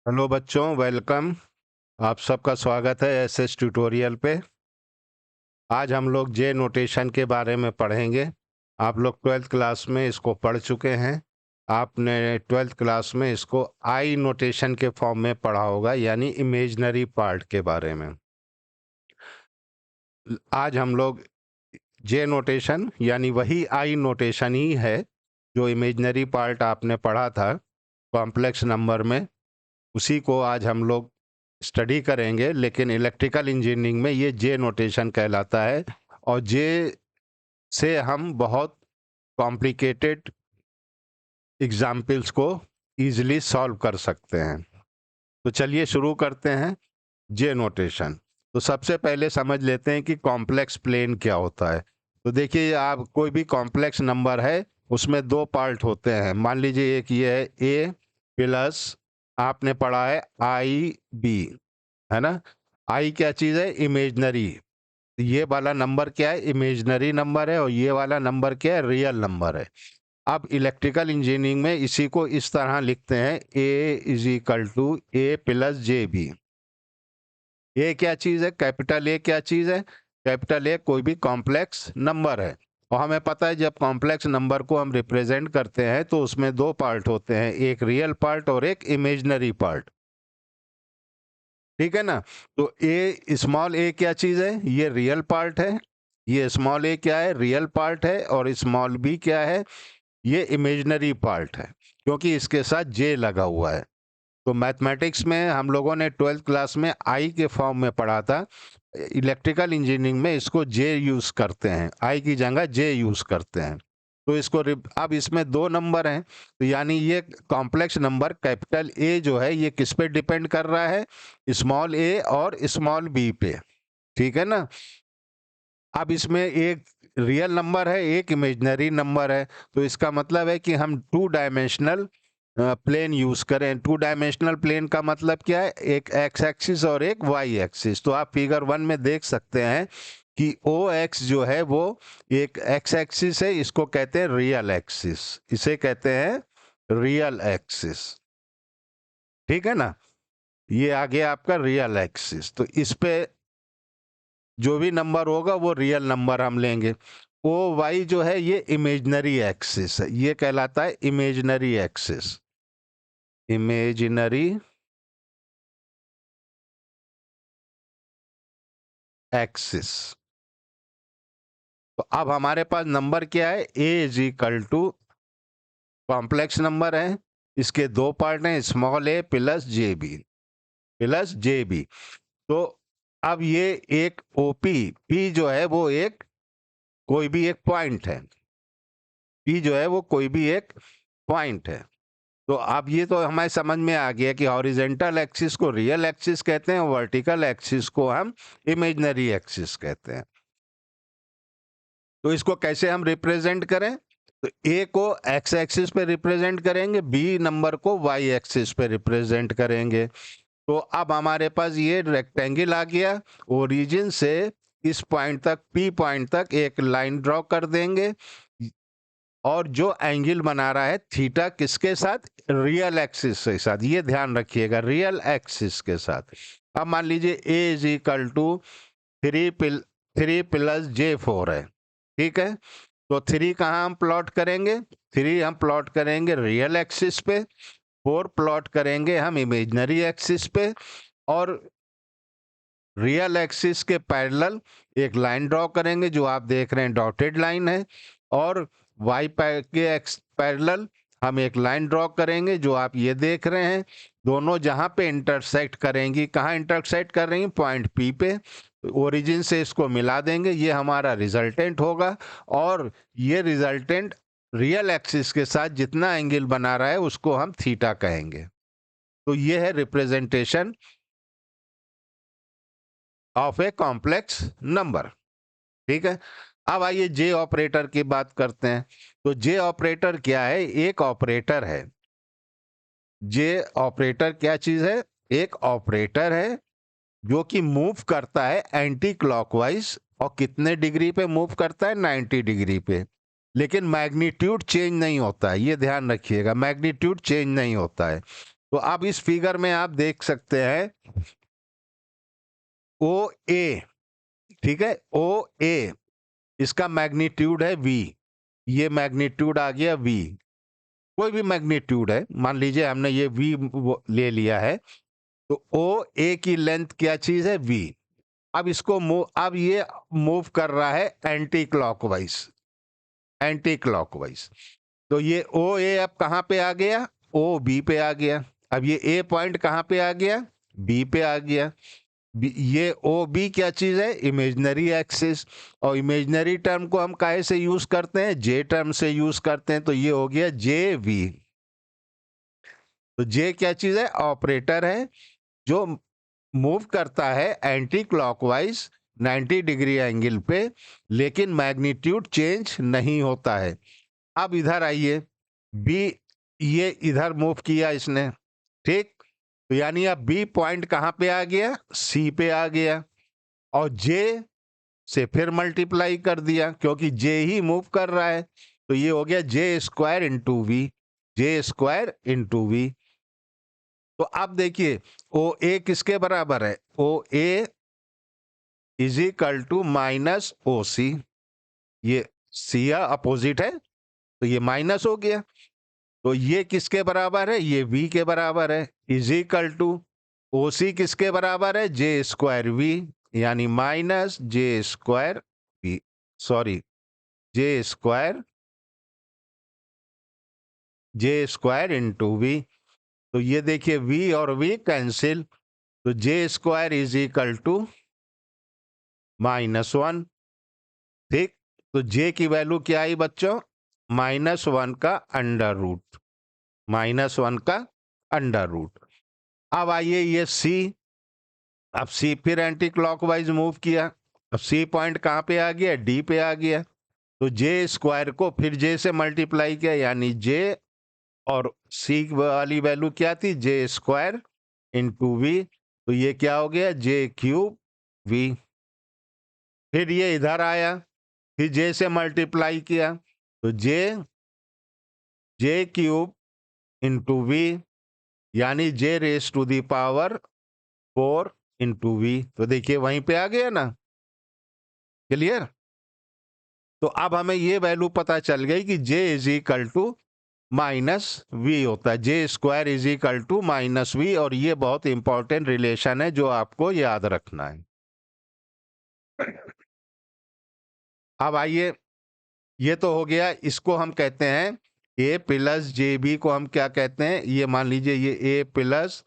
Hello बच्चों, welcome. आप सबका स्वागत है एसएस ट्यूटोरियल पे। आज हम लोग जे नोटेशन के बारे में पढ़ेंगे। आप लोग 12th क्लास में इसको पढ़ चुके हैं। आपने 12th क्लास में इसको आई नोटेशन के फॉर्म में पढ़ा होगा, यानी इमेजनरी पार्ट के बारे में। आज हम लोग जे नोटेशन यानी वही आई नोटेशन ही है जो इमेजनरी पार्ट आपने पढ़ा था कॉम्प्लेक्स नंबर में, उसी को आज हम लोग स्टडी करेंगे। लेकिन इलेक्ट्रिकल इंजीनियरिंग में ये जे नोटेशन कहलाता है, और जे से हम बहुत कॉम्प्लिकेटेड एग्जाम्पल्स को इजीली सॉल्व कर सकते हैं। तो चलिए शुरू करते हैं जे नोटेशन। तो सबसे पहले समझ लेते हैं कि कॉम्प्लेक्स प्लेन क्या होता है। तो देखिए, आप कोई भी कॉम्प्लेक्स नंबर है, उसमें दो पार्ट होते हैं। मान लीजिए एक ये है ए प्लस आपने पढ़ा है आई बी, है ना। आई क्या चीज़ है? इमेजनरी। ये वाला नंबर क्या है? इमेजनरी नंबर है। और ये वाला नंबर क्या है? रियल नंबर है। अब इलेक्ट्रिकल इंजीनियरिंग में इसी को इस तरह लिखते हैं, A is equal to A plus J B. A क्या चीज़ है? कैपिटल ए क्या चीज़ है? कैपिटल ए कोई भी कॉम्प्लेक्स नंबर है। और हमें पता है जब कॉम्प्लेक्स नंबर को हम रिप्रेजेंट करते हैं तो उसमें दो पार्ट होते हैं, एक रियल पार्ट और एक इमेजनरी पार्ट। ठीक है ना। तो ए स्मॉल ए क्या चीज है? ये रियल पार्ट है। ये स्मॉल ए क्या है? रियल पार्ट है। और स्मॉल बी क्या है? ये इमेजिनरी पार्ट है, क्योंकि इसके साथ जे लगा हुआ है। तो मैथमेटिक्स में हम लोगों ने 12th क्लास में आई के फॉर्म में पढ़ा था। इलेक्ट्रिकल इंजीनियरिंग में इसको जे यूज करते हैं, आई की जगह जे यूज करते हैं। तो इसको अब इसमें दो नंबर हैं, तो यानी ये कॉम्प्लेक्स नंबर कैपिटल ए जो है ये किस पे डिपेंड कर रहा है? स्मॉल ए और स्मॉल बी पे। ठीक है ना। अब इसमें एक रियल नंबर है, एक इमेजिनरी नंबर है। तो इसका मतलब है कि हम टू डायमेंशनल प्लेन यूज करें। टू डायमेंशनल प्लेन का मतलब क्या है? एक एक्स एक्सिस और एक वाई एक्सिस। तो आप फिगर 1 में देख सकते हैं कि ओ एक्स जो है वो एक एक्स एक्सिस है, इसको कहते हैं रियल एक्सिस, इसे कहते हैं रियल एक्सिस। ठीक है ना। ये आ गया आपका रियल एक्सिस। तो इस पे जो भी नंबर होगा वो रियल नंबर हम लेंगे। ओ वाई जो है ये इमेजिनरी एक्सिस है, ये कहलाता है इमेजिनरी एक्सिस। Imaginary axis. तो अब हमारे पास नंबर क्या है? A is equal to complex number है, इसके दो पार्ट हैं, small A plus J B, plus J B. तो अब ये एक ओपी, पी जो है वो एक कोई भी एक पॉइंट है। पी जो है वो कोई भी एक पॉइंट है। तो अब ये तो हमें समझ में आ गया कि हॉरिजेंटल एक्सिस को रियल एक्सिस कहते हैं, वर्टिकल एक्सिस को हम इमेजिनरी एक्सिस कहते हैं। तो इसको कैसे हम रिप्रेजेंट करें? तो ए को एक्स एक्सिस पे रिप्रेजेंट करेंगे, बी नंबर को वाई एक्सिस पे रिप्रेजेंट करेंगे। तो अब हमारे पास ये रेक्टेंगल आ गया। ओरिजिन से इस पॉइंट तक, पी पॉइंट तक एक लाइन ड्रॉ कर देंगे। और जो एंगल बना रहा है थीटा किसके साथ? रियल एक्सिस के साथ। ये ध्यान रखिएगा, रियल एक्सिस के साथ। अब मान लीजिए A is equal to three plus J four है। ठीक है। तो थ्री कहाँ हम प्लॉट करेंगे? थ्री हम प्लॉट करेंगे रियल एक्सिस पे, फोर प्लॉट करेंगे हम इमेजिनरी एक्सिस पे। और रियल एक्सिस के पैरेलल एक लाइन ड्रॉ करेंगे जो आप देख रहे हैं डॉटेड लाइन है। और वाई के एक्स पैरेलल हम एक लाइन ड्रॉ करेंगे जो आप ये देख रहे हैं। दोनों जहां पे इंटरसेक्ट करेंगी, कहाँ इंटरसेक्ट कर रही हैं? पॉइंट पी पे। ओरिजिन से इसको मिला देंगे, ये हमारा रिजल्टेंट होगा। और ये रिजल्टेंट रियल एक्सिस के साथ जितना एंगल बना रहा है उसको हम थीटा कहेंगे। तो ये है representation of a complex number. ठीक है। अब आइए जे ऑपरेटर की बात करते हैं। तो जे ऑपरेटर क्या है? एक ऑपरेटर है। जे ऑपरेटर क्या चीज है? एक ऑपरेटर है जो कि मूव करता है एंटी क्लॉकवाइज। और कितने डिग्री पे मूव करता है? 90 डिग्री पे। लेकिन मैग्नीट्यूड चेंज नहीं होता है, ये ध्यान रखिएगा, मैग्नीट्यूड चेंज नहीं होता है। तो अब इस फिगर में आप देख सकते हैं ओ ए, ठीक है, ओ ए, इसका मैग्नीट्यूड है v, ये मैग्नीट्यूड आ गया v, कोई भी मैग्नीट्यूड है, मान लीजिए हमने ये v ले लिया है, तो ओ ए की लेंथ क्या चीज है v। अब इसको अब ये मूव कर रहा है एंटी क्लॉकवाइज, एंटी क्लॉकवाइज। तो ये ओ ए अब कहां पे आ गया, ओ बी पे आ गया। अब ये ए पॉइंट कहां पे आ गया, बी पे आ गया। ये ओ बी क्या चीज है, इमेजनरी एक्सिस, और इमेजनरी टर्म को हम काहे से यूज करते हैं, जे टर्म से यूज करते हैं, तो ये हो गया जे वी। तो जे क्या चीज है, ऑपरेटर है जो मूव करता है एंटी क्लॉकवाइज 90 डिग्री एंगल पे, लेकिन मैग्नीट्यूड चेंज नहीं होता है। अब इधर आइए, बी, ये इधर मूव किया इसने, ठीक, तो यानी अब बी पॉइंट कहां पे आ गया, सी पे आ गया, और जे से फिर मल्टीप्लाई कर दिया क्योंकि जे ही मूव कर रहा है, तो ये हो गया J square into V, J square into V. तो अब देखिए ओ ए किसके बराबर है, O A is equal to minus O C, ये सी अपोजिट है तो ये माइनस हो गया, तो ये किसके बराबर है, ये v के बराबर है, is equal to O C किसके बराबर है, जे स्क्वायर वी, यानी minus J square V, sorry, J square, J square into V. तो ये देखिए v और v कैंसिल, तो J square is equal to -1, ठीक। तो j की वैल्यू क्या आई बच्चों, -1 का अंडर रूट, -1 का अंडर रूट। अब आइए ये c, अब c फिर एंटी क्लॉकवाइज मूव किया, अब c पॉइंट कहां पे आ गया, d पे आ गया, तो जे स्क्वायर को फिर j से मल्टीप्लाई किया, यानी j, और c वाली वैल्यू क्या थी, जे स्क्वायर इंटू वी, तो ये क्या हो गया, जे क्यूब वी। फिर ये इधर आया, फिर जे से मल्टीप्लाई किया, तो जे क्यूब इंटू वी, यानी J raise to the power 4 into V. तो देखिए वहीं पे आ गया ना, क्लियर। तो अब हमें ये वैल्यू पता चल गई कि J is equal to minus V होता है, J square is equal to minus V, और ये बहुत इंपॉर्टेंट रिलेशन है जो आपको याद रखना है। अब आइए, ये तो हो गया, इसको हम कहते हैं ए प्लस जे बी, को हम क्या कहते हैं, ये मान लीजिए ये ए प्लस,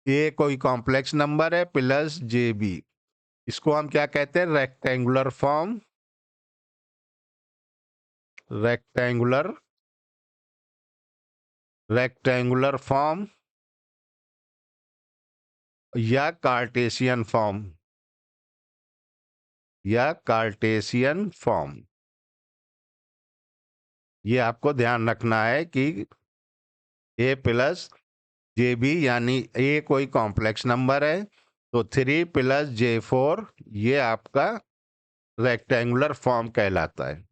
ए कोई कॉम्प्लेक्स नंबर है, प्लस जे बी, इसको हम क्या कहते हैं, rectangular form, rectangular, rectangular form या कार्टेशियन फॉर्म, या कार्टेशियन फॉर्म। ये आपको ध्यान रखना है कि ए प्लस जे बी, यानी ए कोई कॉम्प्लेक्स नंबर है, तो 3 प्लस J4, ये आपका रेक्टेंगुलर फॉर्म कहलाता है।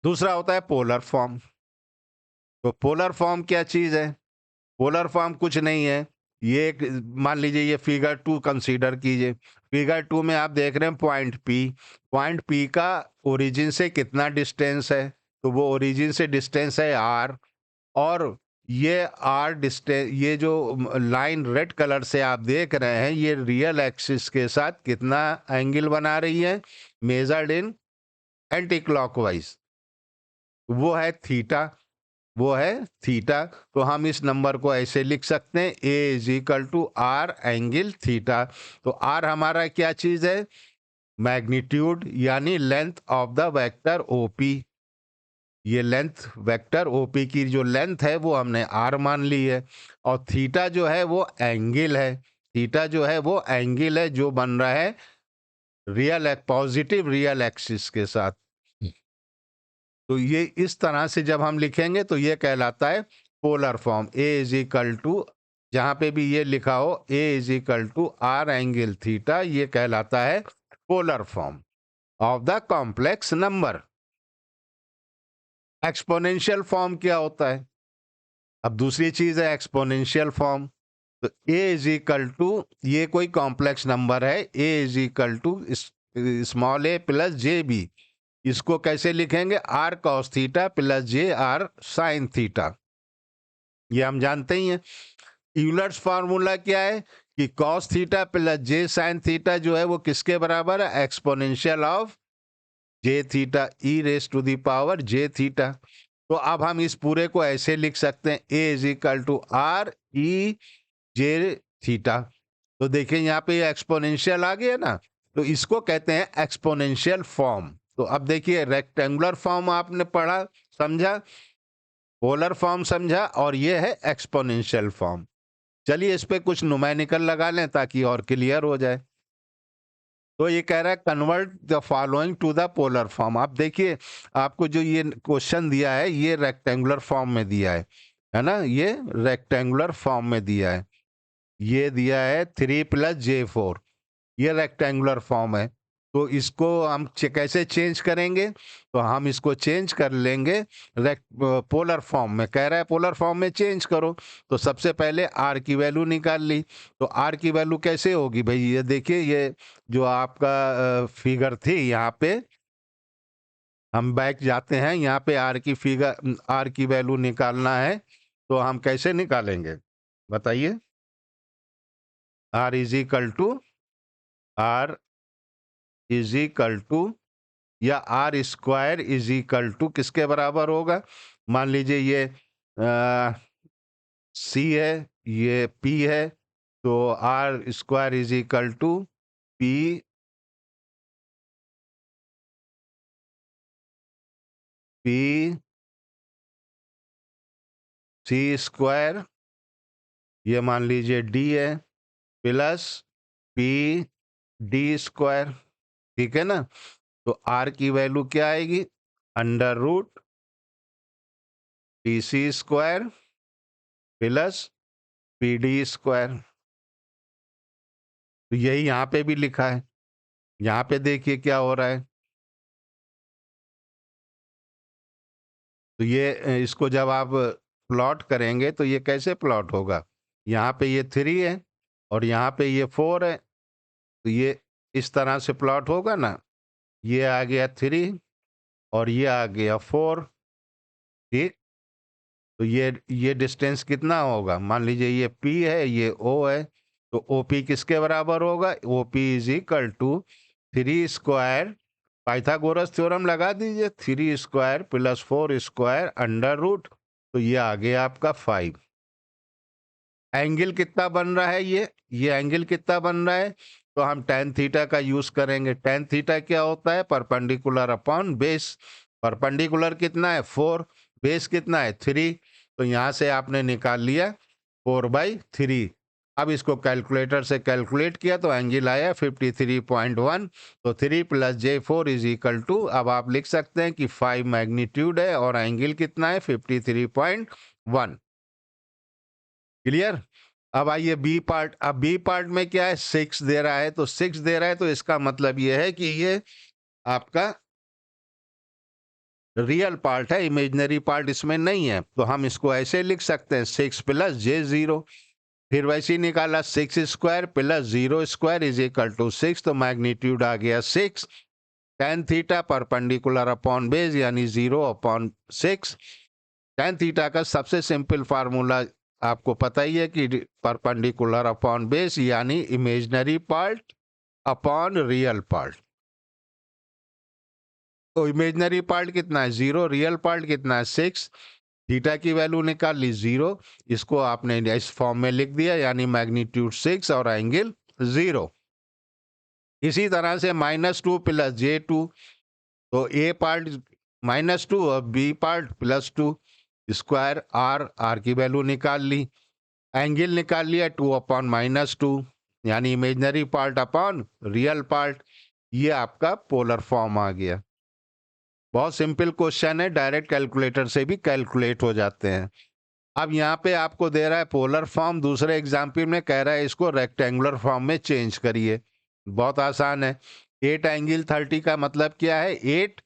दूसरा होता है पोलर फॉर्म। तो पोलर फॉर्म क्या चीज है, पोलर फॉर्म कुछ नहीं है, ये एक, मान लीजिए ये फिगर 2 कंसीडर कीजिए, फिगर 2 में आप देख रहे हैं पॉइंट पी, पॉइंट पी का ओरिजिन से कितना डिस्टेंस है, तो वो ओरिजिन से डिस्टेंस है r, और ये आर डिस्टेंस, ये जो लाइन रेड कलर से आप देख रहे हैं, ये रियल एक्सिस के साथ कितना एंगल बना रही है, मेजर्ड इन एंटी क्लॉकवाइज, वो है थीटा, वो है थीटा। तो हम इस नंबर को ऐसे लिख सकते हैं, A is equal to R angle theta. तो आर हमारा क्या चीज है, मैग्नीट्यूड, यानी length of the vector OP, ये लेंथ वेक्टर ओपी की जो लेंथ है वो हमने आर मान ली है, और थीटा जो है वो एंगल है, थीटा जो है वो एंगल है जो बन रहा है रियल पॉजिटिव रियल एक्सिस के साथ। तो ये इस तरह से जब हम लिखेंगे तो ये कहलाता है polar form, A is equal to, जहां पे भी ये लिखा हो A is equal to R angle theta, ये कहलाता है polar form of the complex number. Exponential form क्या होता है, अब दूसरी चीज है एक्सपोनेंशियल फॉर्म। तो ए इज इक्वल टू, ये कोई कॉम्प्लेक्स नंबर है, A is equal to small A plus J B. इसको कैसे लिखेंगे? R cos theta plus J R sine theta, ये हम जानते ही हैं। यूलर्स फार्मूला क्या है कि cos theta plus J sine theta जो है वो किसके बराबर है? Exponential of J theta E raise to the power J theta. तो अब हम इस पूरे को ऐसे लिख सकते हैं, A is equal to R E J theta. तो देखिए यहाँ पे एक्सपोनेंशियल आ गया ना, तो इसको कहते हैं एक्सपोनेंशियल फॉर्म। तो अब देखिए रेक्टेंगुलर फॉर्म आपने पढ़ा, समझा, पोलर फॉर्म समझा, और ये है एक्सपोनेंशियल फॉर्म। चलिए इस पे कुछ न्यूमेरिकल लगा लें ताकि और क्लियर हो जाए। तो ये कह रहा है convert the following to the polar form. आप देखिए आपको जो ये क्वेश्चन दिया है ये रेक्टेंगुलर फॉर्म में दिया है ना, ये रेक्टेंगुलर फॉर्म में दिया है। ये दिया है 3+J4, ये रेक्टेंगुलर फॉर्म है। तो इसको हम कैसे चेंज करेंगे? तो हम इसको चेंज कर लेंगे पोलर फॉर्म में। कह रहा है पोलर फॉर्म में चेंज करो, तो सबसे पहले आर की वैल्यू निकाल ली। तो आर की वैल्यू कैसे होगी भाई? ये देखिए, ये जो आपका फिगर थी यहाँ पे, हम बैक जाते हैं, यहाँ पे आर की फिगर, आर की वैल्यू निकालना है। तो हम कैसे निकालेंगे बताइए? R is equal to, R is equal to, या R square is equal to किसके बराबर होगा? मान लीजिए ये सी है, ये पी है, तो R square is equal to P, P C square, ये मान लीजिए डी है, प्लस पी डी स्क्वायर। ठीक है ना? तो आर की वैल्यू क्या आएगी? Under root P C square plus P D square. तो यही यहाँ पे भी लिखा है। यहाँ पे देखिए क्या हो रहा है। तो ये इसको जब आप प्लॉट करेंगे तो ये कैसे प्लॉट होगा? यहाँ पे ये 3 है और यहाँ पे ये 4 है, तो ये इस तरह से प्लॉट होगा ना। ये आ गया 3 और ये आ गया 4। ठीक, तो ये डिस्टेंस कितना होगा? मान लीजिए ये P है, ये O है, तो OP किसके बराबर होगा? OP is equal to 3 square, Pythagoras theorem लगा दीजिए, 3 square plus 4 square under root, तो ये आ गया आपका 5। एंगल कितना बन रहा है? ये एंगल कितना बन रहा है? तो हम tan थीटा का यूज करेंगे। tan थीटा क्या होता है? Perpendicular upon base. परपेंडिकुलर कितना है? 4, बेस कितना है? 3। तो यहां से आपने निकाल लिया 4/3। अब इसको कैलकुलेटर से कैलकुलेट किया तो एंगल आया 53.1। तो 3+J4 इज इक्वल टू, अब आप लिख सकते हैं कि 5 मैग्नीट्यूड है और एंगल कितना है? 53.1। क्लियर? अब आइए बी पार्ट। अब बी पार्ट में क्या है? 6 दे रहा है, तो 6 दे रहा है तो इसका मतलब ये है कि ये आपका रियल पार्ट है, इमेजिनरी पार्ट इसमें नहीं है। तो हम इसको ऐसे लिख सकते हैं 6+J0। फिर वैसे ही निकाला 6 square plus 0 square is equal to 6, तो मैग्नीट्यूड आ गया 6। tan theta perpendicular upon base यानी 0/6। tan थीटा का सबसे सिंपल फार्मूला आपको पता ही है कि परपेंडिकुलर अपॉन बेस यानी imaginary part upon real part. तो इमेजिनरी पार्ट कितना है? 0। रियल पार्ट कितना है? 6। थीटा की वैल्यू निकाल ली 0। इसको आपने इस फॉर्म में लिख दिया, यानी मैग्नीट्यूड 6 और एंगल 0। इसी तरह से -2 + J2, तो ए पार्ट -2 और बी पार्ट +2 स्क्वायर आर की वैल्यू निकाल ली, एंगल निकाल लिया 2/-2, यानी imaginary part upon real part. ये आपका पोलर फॉर्म आ गया। बहुत सिंपल क्वेश्चन है, डायरेक्ट कैलकुलेटर से भी कैलकुलेट हो जाते हैं। अब यहाँ पे आपको दे रहा है पोलर फॉर्म, दूसरे एग्जाम्पल में कह रहा है इसको रेक्टेंगुलर फॉर्म में चेंज करिए। बहुत आसान है। 8 एंगल 30 का मतलब क्या है? 8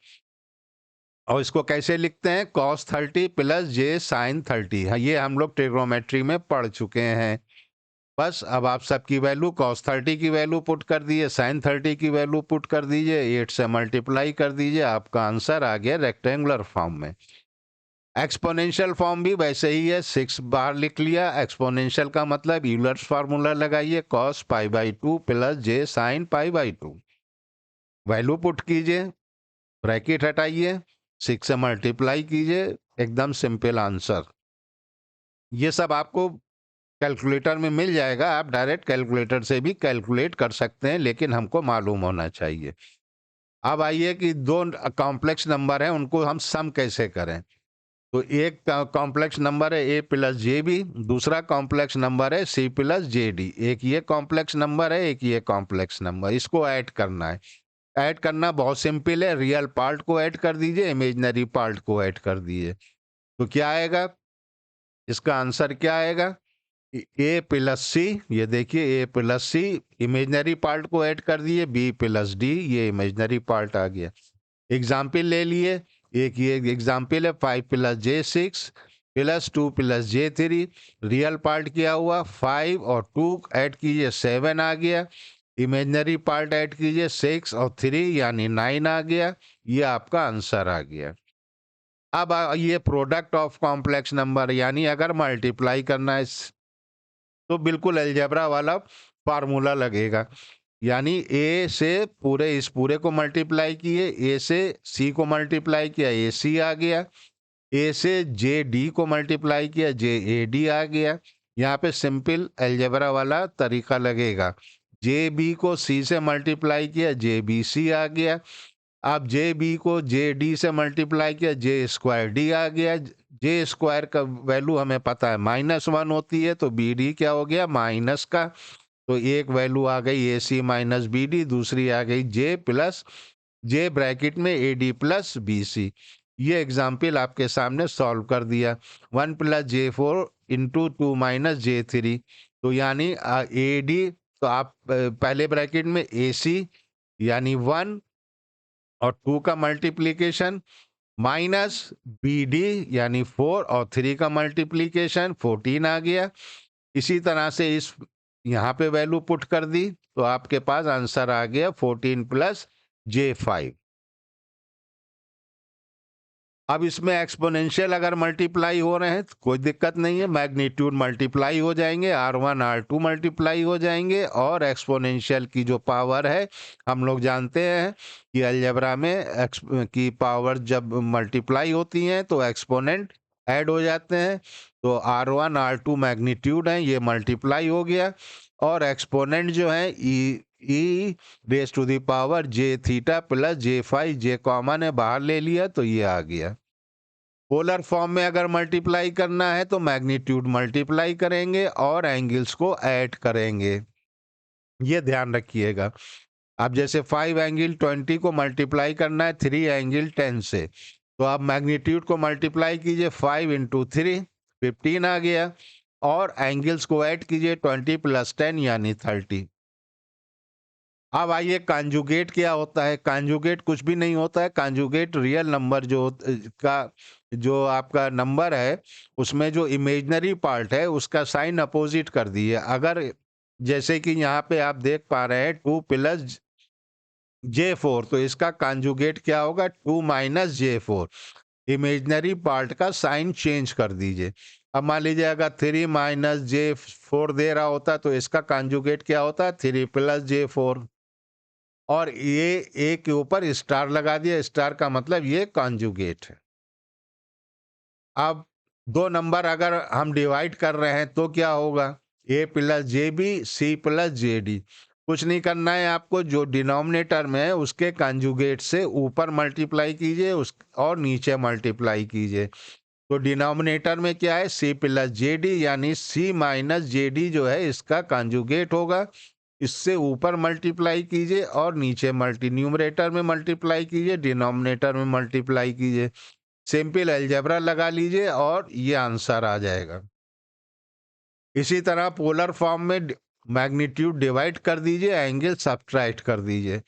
और इसको कैसे लिखते हैं, cos 30 प्लस जे साइन 30। हाँ, ये हम लोग ट्रिग्नोमेट्री में पढ़ चुके हैं। बस अब आप सबकी वैल्यू cos 30 की वैल्यू पुट कर दीजिए, sin 30 की वैल्यू पुट कर दीजिए, 8 से मल्टीप्लाई कर दीजिए, आपका आंसर आ गया रेक्टेंगुलर फॉर्म में। एक्सपोनेंशियल फॉर्म भी वैसे ही है, 6 बार लिख लिया। एक्सपोनेंशियल का मतलब यूलर्स फार्मूला लगाइए, cos π/2 plus J sign π/2। Value put कीजिए, ब्रैकेट हटाइए, 6 से मल्टीप्लाई कीजिए, एकदम सिंपल आंसर। ये सब आपको कैलकुलेटर में मिल जाएगा, आप डायरेक्ट कैलकुलेटर से भी कैलकुलेट कर सकते हैं, लेकिन हमको मालूम होना चाहिए। अब आइए कि दो कॉम्प्लेक्स नंबर हैं, उनको हम सम कैसे करें। तो एक कॉम्प्लेक्स नंबर है ए प्लस जे बी, दूसरा कॉम्प्लेक्स नंबर है सी प्लस जे डी। एक ये कॉम्प्लेक्स नंबर है, एक ये कॉम्प्लेक्स नंबर, इसको ऐड करना है। ऐड करना बहुत सिंपल है, रियल पार्ट को ऐड कर दीजिए, इमेजिनरी पार्ट को ऐड कर दीजिए। तो क्या आएगा, इसका आंसर क्या आएगा, ए प्लस सी, ये देखिए ए प्लस सी, इमेजिनरी पार्ट को ऐड कर दिए, बी प्लस डी, ये इमेजिनरी पार्ट आ गया। एग्जाम्पल ले लिए, एक ये एग्जाम्पल है 5 प्लस जे 6 प्लस 2 प्लस जे 3। रियल पार्ट क्या हुआ, 5 और 2 ऐड कीजिए 7 आ गया। इमेजिनरी पार्ट ऐड कीजिए 6 और 3 यानी 9 आ गया। ये आपका आंसर आ गया। अब ये प्रोडक्ट ऑफ कॉम्प्लेक्स नंबर, यानी अगर मल्टीप्लाई करना है तो बिल्कुल अलजेब्रा वाला फार्मूला लगेगा। यानी ए से पूरे इस पूरे को मल्टीप्लाई किए, ए से सी को मल्टीप्लाई किया, ए सी आ गया। ए से जे डी को मल्टीप्लाई किया, जे ए डी आ गया। यहाँ पे सिंपल अलजेब्रा वाला तरीका लगेगा। जे बी को सी से मल्टीप्लाई किया, जे बी सी आ गया। आप जे बी को जे डी से मल्टीप्लाई किया, जे स्क्वायर डी आ गया। जे स्क्वायर का वैल्यू हमें पता है -1 होती है, तो बी डी क्या हो गया, माइनस का। तो एक वैल्यू आ गई A C minus B D, दूसरी आ गई जे प्लस जे ब्रैकेट में A D plus B C. ये एग्जाम्पल आपके सामने सॉल्व कर दिया। 1 plus J 4 into 2 minus J 3, तो यानी ए डी, तो आप पहले ब्रैकेट में ए सी यानी 1 और 2 का मल्टीप्लीकेशन माइनस बी डी यानी 4 और 3 का मल्टीप्लीकेशन 14 आ गया। इसी तरह से इस यहाँ पे वैल्यू पुट कर दी, तो आपके पास आंसर आ गया 14 प्लस जे 5। अब इसमें एक्सपोनेंशियल अगर मल्टीप्लाई हो रहे हैं तो कोई दिक्कत नहीं है, मैग्नीट्यूड मल्टीप्लाई हो जाएंगे, R1 R2 मल्टीप्लाई हो जाएंगे। और एक्सपोनेंशियल की जो पावर है, हम लोग जानते हैं कि अलजेब्रा में एक्स की पावर जब मल्टीप्लाई होती हैं तो एक्सपोनेंट ऐड हो जाते हैं। तो R1 R2 मैग्नीट्यूड है, ये मल्टीप्लाई हो गया। और एक्सपोनेंट जो है E raise to the power J theta plus J 5, J common है बाहर ले लिया तो ये आ गया। पोलर फॉर्म में अगर मल्टीप्लाई करना है तो मैग्नीट्यूड मल्टीप्लाई करेंगे और एंगल्स को ऐड करेंगे, ये ध्यान रखिएगा। अब जैसे 5 एंगल 20 को मल्टीप्लाई करना है 3 एंगल 10 से, तो आप मैग्नीट्यूड को मल्टीप्लाई कीजिए 5 इंटू 3, 15 आ गया। और एंगल्स को ऐड कीजिए 20 प्लस 10 यानी 30। अब आइए कॉन्जुगेट क्या होता है। कॉन्जुगेट कुछ भी नहीं होता है, कॉन्जुगेट रियल नंबर का जो आपका नंबर है उसमें जो इमेजिनरी पार्ट है उसका साइन अपोजिट कर दिए। अगर जैसे कि यहाँ पे आप देख पा रहे हैं 2 प्लस जे 4, तो इसका कॉन्जुगेट क्या होगा, 2 माइनस जे 4। इमेजिनरी पार्ट का साइन चेंज कर दीजिए। अब मान लीजिए अगर 3 माइनस जे 4 दे रहा होता तो इसका कॉन्जुगेट क्या होता, 3 प्लस जे 4। और ये ए के ऊपर स्टार लगा दिया, स्टार का मतलब ये कॉन्जुगेट है। अब दो नंबर अगर हम डिवाइड कर रहे हैं तो क्या होगा, A plus J B, C plus J D. कुछ नहीं करना है आपको, जो डिनोमिनेटर में है उसके कॉन्जुगेट से ऊपर मल्टीप्लाई कीजिए उस और नीचे मल्टीप्लाई कीजिए। तो डिनोमिनेटर में क्या है, सी प्लस जे डी, यानी सी माइनस जे डी जो है इसका कॉन्जुगेट होगा। इससे ऊपर मल्टीप्लाई कीजिए और नीचे न्यूमरेटर में मल्टीप्लाई कीजिए, डिनोमिनेटर में मल्टीप्लाई कीजिए। सिंपल अलजेब्रा लगा लीजिए और ये आंसर आ जाएगा। इसी तरह पोलर फॉर्म में मैग्नीट्यूड डिवाइड कर दीजिए, एंगल सब्ट्रैक्ट कर दीजिए।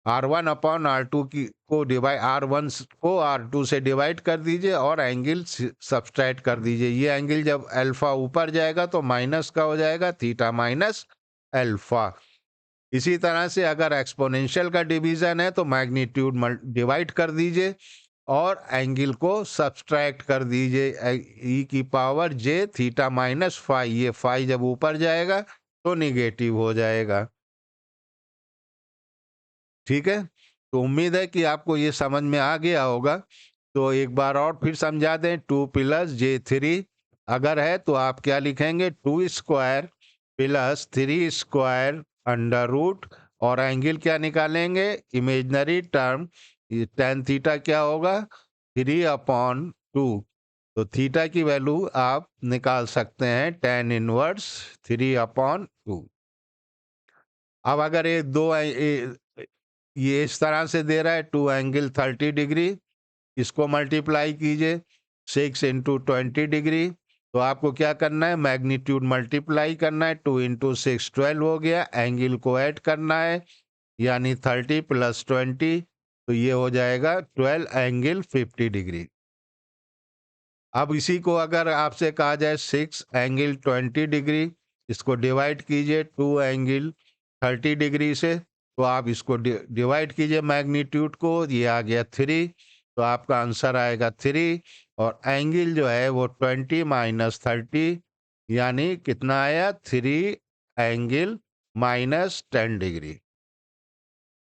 R1 अपॉन R2 की को डिवाइड R1 को R2 से डिवाइड कर दीजिए और एंगल सब्सट्रैक्ट कर दीजिए। ये एंगल जब अल्फा ऊपर जाएगा तो माइनस का हो जाएगा, थीटा माइनस अल्फा। इसी तरह से अगर एक्सपोनेंशियल का डिवीजन है तो मैग्नीट्यूड डिवाइड कर दीजिए और एंगल को सब्सट्रैक्ट कर दीजिए, ई की power J theta minus phi. ये फाई जब ऊपर जाएगा तो निगेटिव हो जाएगा। ठीक है, तो उम्मीद है कि आपको ये समझ में आ गया होगा। तो एक बार और फिर समझा दें, 2 प्लस J3 अगर है तो आप क्या लिखेंगे, 2 square plus 3 square under root, और एंगल क्या निकालेंगे, इमेजनरी टर्म tan थीटा क्या होगा, 3/2। तो थीटा की वैल्यू आप निकाल सकते हैं tan इनवर्स 3/2। अब अगर ये इस तरह से दे रहा है 2 एंगल 30 डिग्री, इसको मल्टीप्लाई कीजिए 6 इंटू 20 डिग्री। तो आपको क्या करना है, मैग्नीट्यूड मल्टीप्लाई करना है, 2 इंटू 6 12 हो गया, एंगल को ऐड करना है यानी 30 प्लस 20, तो ये हो जाएगा 12 एंगल 50 डिग्री। अब इसी को अगर आपसे कहा जाए 6 एंगल 20 डिग्री, इसको डिवाइड कीजिए 2 एंगल 30 डिग्री से, तो आप इसको डिवाइड कीजिए मैग्नीट्यूड को, ये आ गया 3, तो आपका आंसर आएगा 3। और एंगल जो है वो 20 माइनस 30 यानी कितना आया, 3 एंगल माइनस 10 डिग्री।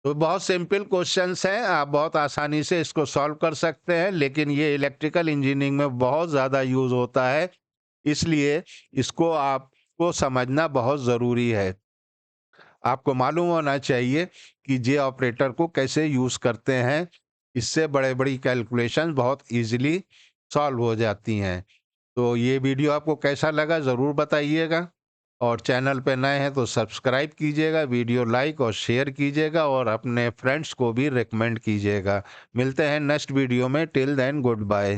तो बहुत सिंपल क्वेश्चंस हैं, आप बहुत आसानी से इसको सॉल्व कर सकते हैं, लेकिन ये इलेक्ट्रिकल इंजीनियरिंग में बहुत ज़्यादा यूज़ होता है, इसलिए इसको आपको समझना बहुत ज़रूरी है। आपको मालूम होना चाहिए कि जे ऑपरेटर को कैसे यूज़ करते हैं, इससे बड़ी कैलकुलेशन बहुत इजीली सॉल्व हो जाती हैं। तो ये वीडियो आपको कैसा लगा ज़रूर बताइएगा, और चैनल पे नए हैं तो सब्सक्राइब कीजिएगा, वीडियो लाइक और शेयर कीजिएगा और अपने फ्रेंड्स को भी रिकमेंड कीजिएगा। मिलते हैं नेक्स्ट वीडियो में, टिल देन गुड बाय।